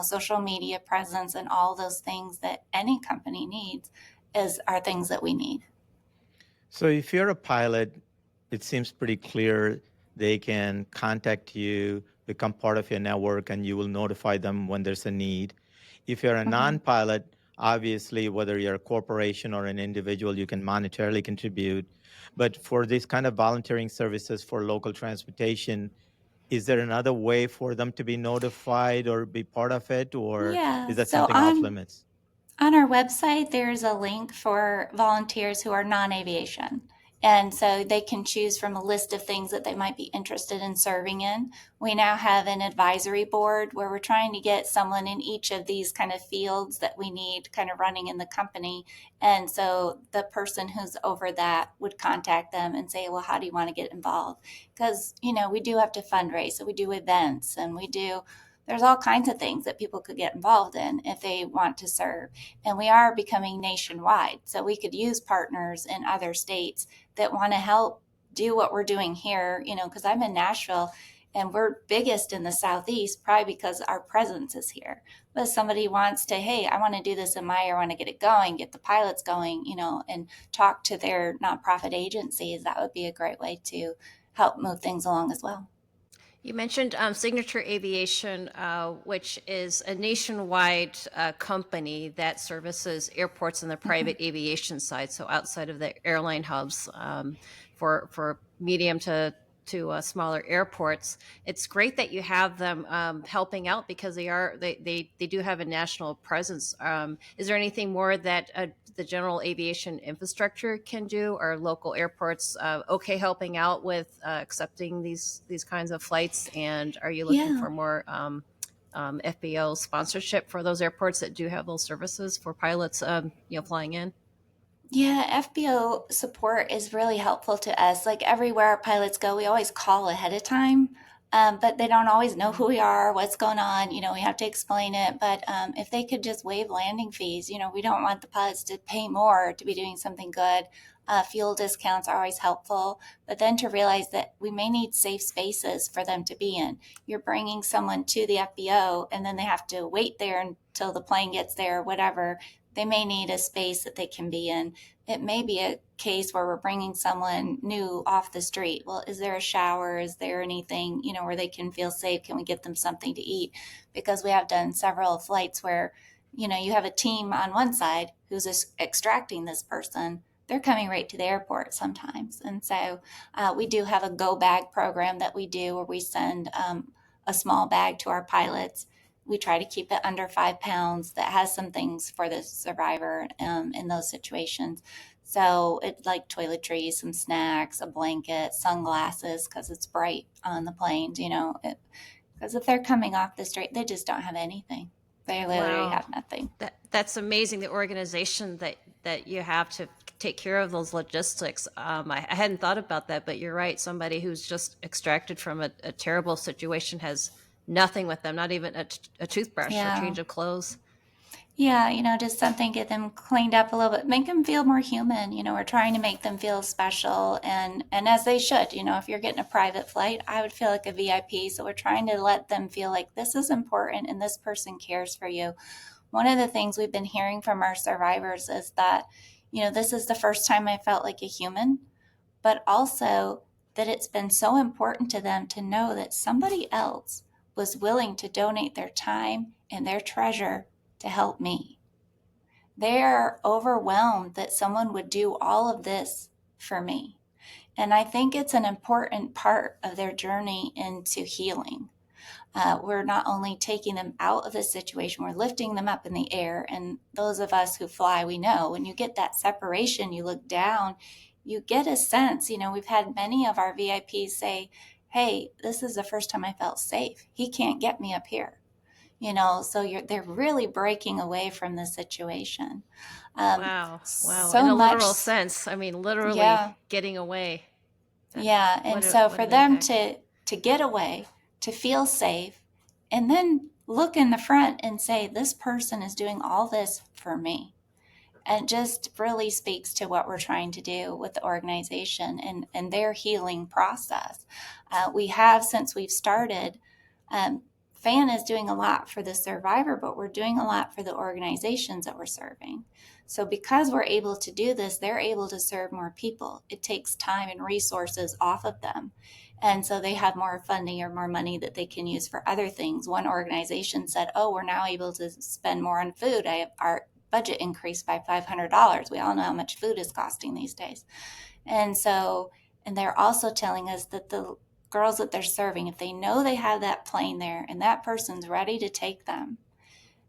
social media presence, and all those things that any company needs are things that we need. So if you're a pilot, it seems pretty clear they can contact you, become part of your network, and you will notify them when there's a need. If you're a non-pilot, obviously, whether you're a corporation or an individual, you can monetarily contribute. But for these kind of volunteering services for local transportation, is there another way for them to be notified or be part of it, or Yeah. is that So something off limits? on our website, there's a link for volunteers who are non-aviation. And so they can choose from a list of things that they might be interested in serving in. We now have an advisory board where we're trying to get someone in each of these kind of fields that we need kind of running in the company. And so the person who's over that would contact them and say, well, how do you want to get involved? Because, we do have to fundraise. So we do events and there's all kinds of things that people could get involved in if they want to serve. And we are becoming nationwide. So we could use partners in other states that want to help do what we're doing here, because I'm in Nashville and we're biggest in the Southeast, probably because our presence is here. But if somebody wants to, hey, I want to do this in my area, I want to get it going, get the pilots going, and talk to their nonprofit agencies, that would be a great way to help move things along as well. You mentioned Signature Aviation, which is a nationwide company that services airports and the private aviation side, so outside of the airline hubs, for medium to to smaller airports. It's great that you have them helping out because they do have a national presence. Is there anything more that the general aviation infrastructure can do, or local airports okay helping out with accepting these kinds of flights? And are you looking Yeah. for more FBO sponsorship for those airports that do have those services for pilots, flying in? Yeah, FBO support is really helpful to us. Like everywhere our pilots go, we always call ahead of time, but they don't always know who we are, what's going on. We have to explain it. But if they could just waive landing fees, we don't want the pilots to pay more to be doing something good. Fuel discounts are always helpful, but then to realize that we may need safe spaces for them to be in. You're bringing someone to the FBO and then they have to wait there until the plane gets there or whatever. They may need a space that they can be in. It may be a case where we're bringing someone new off the street. Well, is there a shower? Is there anything, where they can feel safe? Can we get them something to eat? Because we have done several flights where, you have a team on one side who's extracting this person. They're coming right to the airport sometimes. And so we do have a go bag program that we do where we send a small bag to our pilots. We try to keep it under 5 pounds that has some things for the survivor in those situations. So it's like toiletries, some snacks, a blanket, sunglasses, because it's bright on the planes, because if they're coming off the street, they just don't have anything. They literally Wow. have nothing. That's amazing. The organization that you have to take care of those logistics. I hadn't thought about that, but you're right. Somebody who's just extracted from a terrible situation has nothing with them, not even a toothbrush or Yeah. change of clothes. Yeah, just something, get them cleaned up a little bit, make them feel more human. We're trying to make them feel special and as they should. If you're getting a private flight, I would feel like a VIP. So we're trying to let them feel like this is important and this person cares for you. One of the things we've been hearing from our survivors is that, this is the first time I felt like a human, but also that it's been so important to them to know that somebody else was willing to donate their time and their treasure to help me. They're overwhelmed that someone would do all of this for me. And I think it's an important part of their journey into healing. We're not only taking them out of the situation, we're lifting them up in the air. And those of us who fly, we know when you get that separation, you look down, you get a sense. We've had many of our VIPs say, hey, this is the first time I felt safe. He can't get me up here. So they're really breaking away from the situation. Wow. Wow. In So a much, literal sense. I mean, literally yeah, getting away. That, yeah. And so what for an them impact. to get away, to feel safe, and then look in the front and say, this person is doing all this for me. And just really speaks to what we're trying to do with the organization and their healing process. We have, since we've started, um, FAN is doing a lot for the survivor, but we're doing a lot for the organizations that we're serving. So because we're able to do this, they're able to serve more people. It takes time and resources off of them. And so they have more funding or more money that they can use for other things. One organization said, oh, we're now able to spend more on food. Our budget increased by $500. We all know how much food is costing these days. And so, and they're also telling us that the girls that they're serving, if they know they have that plane there and that person's ready to take them,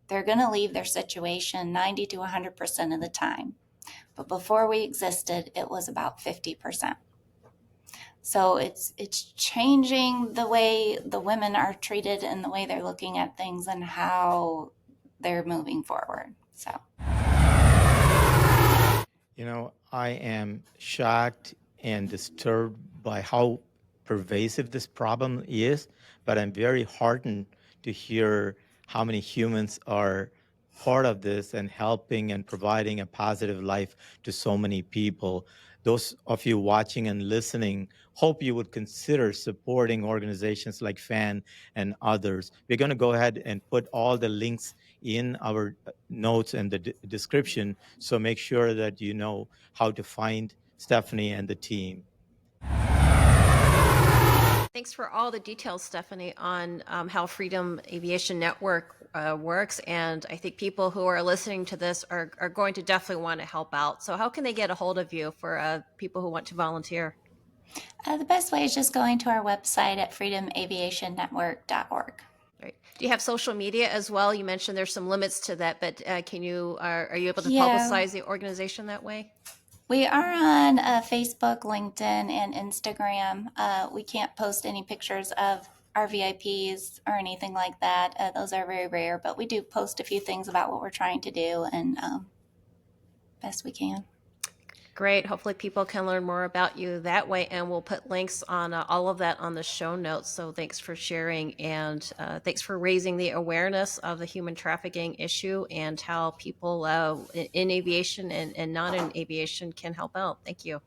they're going to leave their situation 90 to 100% of the time. But before we existed, it was about 50%. So it's changing the way the women are treated and the way they're looking at things and how they're moving forward. So I am shocked and disturbed by how pervasive this problem is, but I'm very heartened to hear how many humans are part of this and helping and providing a positive life to so many people. Those of you watching and listening, hope you would consider supporting organizations like FAN and others. We're going to go ahead and put all the links in our notes and the description, so make sure that you know how to find Stephanie and the team. Thanks for all the details, Stephanie, on how Freedom Aviation Network works. And I think people who are listening to this are going to definitely want to help out. So how can they get a hold of you for people who want to volunteer? The best way is just going to our website at freedomavationnetwork.org. Right. Do you have social media as well? You mentioned there's some limits to that, but can you are you able to Yeah, publicize the organization that way? we are on Facebook, LinkedIn, and Instagram. We can't post any pictures of our VIPs or anything like that. Those are very rare, but we do post a few things about what we're trying to do and best we can. Great. Hopefully, people can learn more about you that way, and we'll put links on all of that on the show notes. So, thanks for sharing, and thanks for raising the awareness of the human trafficking issue and how people in aviation and not in aviation can help out. Thank you.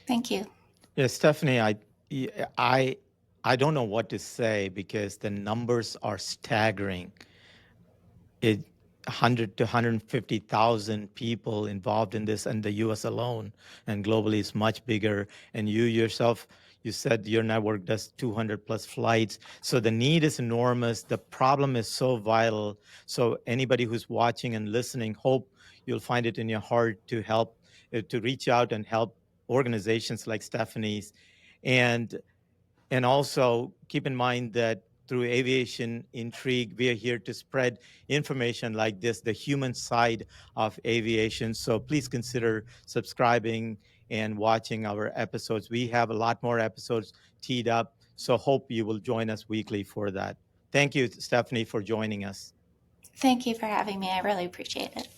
Thank you. Yeah, Stephanie, I, I don't know what to say because the numbers are staggering. It 100 to 150,000 people involved in this, and the U.S. alone, and globally is much bigger. And you yourself, you said your network does 200 plus flights. So the need is enormous. The problem is so vital. So anybody who's watching and listening, hope you'll find it in your heart to help, to reach out and help organizations like Stephanie's. And also keep in mind that through Aviation Intrigue, we are here to spread information like this, the human side of aviation. So please consider subscribing and watching our episodes. We have a lot more episodes teed up. So hope you will join us weekly for that. Thank you, Stephanie, for joining us. Thank you for having me. I really appreciate it.